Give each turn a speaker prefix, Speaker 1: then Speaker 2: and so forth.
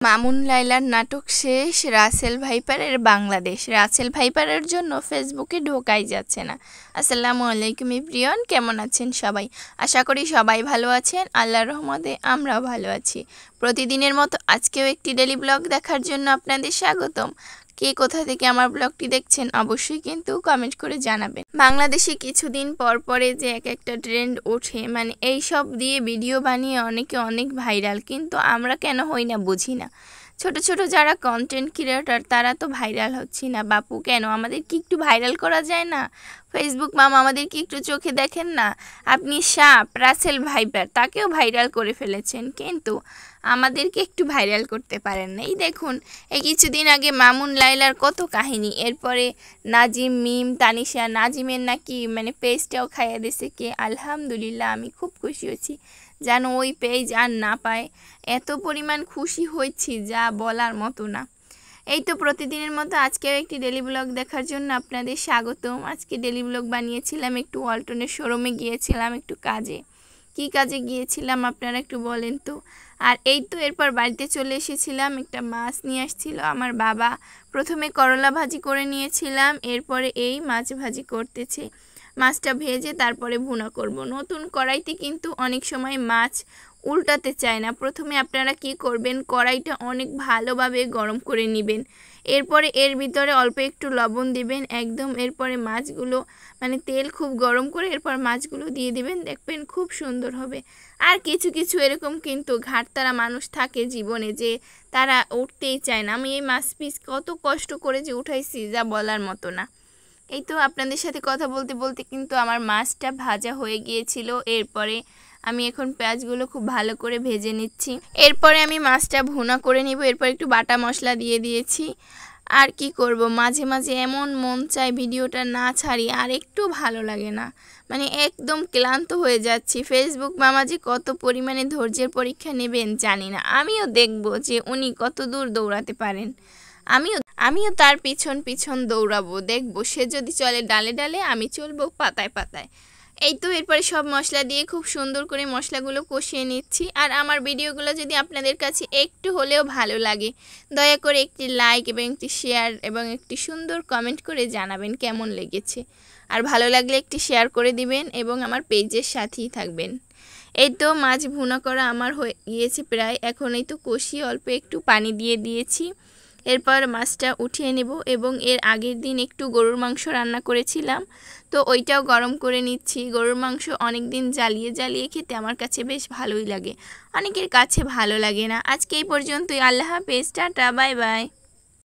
Speaker 1: মামুন লায়লার নাটক শেষ। রাসেল ভাইপারের বাংলাদেশ। রাসেল ভাইপারের জন্য ফেসবুকে ঢোকাই যাচ্ছে না। আসসালামু আলাইকুম এভরিওয়ান, কেমন আছেন সবাই? আশা করি সবাই ভালো আছেন। আল্লাহর রহমতে আমরাও ভালো আছি। প্রতিদিনের মতো আজকেও একটি ডেলি ব্লগ দেখার জন্য আপনাদের স্বাগতম। কে কোথা থেকে আমার ব্লগটি দেখছেন অবশ্যই কিন্তু কমেন্ট করে জানাবেন। বাংলাদেশে কিছুদিন পর পরে যে একটা ট্রেন্ড ওঠে, মানে এই সব দিয়ে ভিডিও বানিয়ে অনেকে অনেক ভাইরাল, কিন্তু আমরা কেন হই না বুঝি না। ছোট ছোট যারা কন্টেন্ট ক্রিয়েটর তারা তো ভাইরাল হচ্ছি না। বাপু কেন আমাদের কি একটু ভাইরাল করা যায় না? ফেসবুক মামা আমাদের কি একটু চোখে দেখেন না? আপনি সাপ রাসেল ভাইপার তাকেও ভাইরাল করে ফেলেছেন, কিন্তু আমাদেরকে একটু ভাইরাল করতে পারেন না। এই দেখুন, এই কিছুদিন আগে মামুন লায়লার কত কাহিনী, এরপরে নাজিম মিম তানিশা, নাজিমের নাকি পেজটাও খাইয়ে দিয়েছে কে। আলহামদুলিল্লাহ, আমি খুব খুশি হয়েছি যেন ওই পেজ আর না পায়। এত পরিমাণ খুশি হয়েছি যা বলার মতো না। এই তো প্রতিদিনের মতো আজকেও একটি ডেলি ব্লগ দেখার জন্য আপনাদের স্বাগতম। আজকে ডেলি ব্লগ বানিয়েছিলাম, একটু ওয়ালটনের শোরুমে গিয়েছিলাম একটু কাজে। কি কাজে গিয়েছিলাম আপনারা একটু বলেন তো। আর এই তো এরপর বাড়িতে চলে এসেছিলাম, একটা মাছ নিয়ে আসছিল আমার বাবা। প্রথমে করলা ভাজি করে নিয়েছিলাম, এরপরে এই মাছ ভাজি করতেছে। মাছটা ভেজে তারপরে ভুনা করব। নতুন কড়াইতে কিন্তু অনেক সময় মাছ উল্টাতে চায় না। প্রথমে আপনারা কি করবেন, কড়াইটা অনেক ভালোভাবে গরম করে নেবেন। এরপরে এর ভিতরে অল্প একটু লবণ দিবেন একদম। এরপরে মাছগুলো তেল খুব গরম করে এরপর মাছগুলো দিয়ে দিবেন, দেখবেন খুব সুন্দর হবে। আর কিছু কিছু এরকম কিন্তু ঘাটতারা মানুষ থাকে জীবনে, যে তারা উঠতেই চায় না। আমি এই মাছ পিস কত কষ্ট করে যে উঠাইছি যা বলার মতো না। এই তো আপনাদের সাথে কথা বলতে বলতে কিন্তু আমার মাছটা ভাজা হয়ে গিয়েছিল। এরপরে আমি এখন পেঁয়াজগুলো খুব ভালো করে ভেজে নিচ্ছি। এরপরে আমি মাছটা ভুনা করে নিব। এরপর একটু বাটা মশলা দিয়ে দিয়েছি। আর কি করব, মাঝে মাঝে এমন মন চায় ভিডিওটা না ছাড়ি, আর একটু ভালো লাগে না। একদম ক্লান্ত হয়ে যাচ্ছি। ফেসবুক মামা যে কত পরিমাণে ধৈর্যের পরীক্ষা নেবেন জানি না। আমিও দেখব যে উনি কত দূর দৌড়াতে পারেন। আমিও তার পিছন পিছন দৌড়াবো, দেখবো সে যদি চলে ডালে ডালে, আমি চলবো পাতায় পাতায়। এই তো এরপরে সব মশলা দিয়ে খুব সুন্দর করে মশলাগুলো কষিয়ে নিচ্ছি। আর আমার ভিডিওগুলো যদি আপনাদের কাছে একটু হলেও ভালো লাগে, দয়া করে একটি লাইক এবং একটি শেয়ার এবং একটি সুন্দর কমেন্ট করে জানাবেন কেমন লেগেছে। আর ভালো লাগলে একটি শেয়ার করে দিবেন এবং আমার পেজের সাথেই থাকবেন। এই তো মাছ ভুনা করা আমার হয়ে গিয়েছে প্রায়। এখন এই তো কষিয়ে অল্প একটু পানি দিয়ে দিয়েছি। এরপর মাছটা উঠিয়ে নেব এবং এর আগের দিন একটু গরুর মাংস রান্না করেছিলাম, তো ওইটাও গরম করে নিচ্ছি। গরুর মাংস অনেক দিন জ্বালিয়ে জ্বালিয়ে খেতে আমার কাছে বেশ ভালোই লাগে, অনেকের কাছে ভালো লাগে না। আজকে এই পর্যন্তই। আল্লাহ হাফেজ, টাটা, বাই বাই।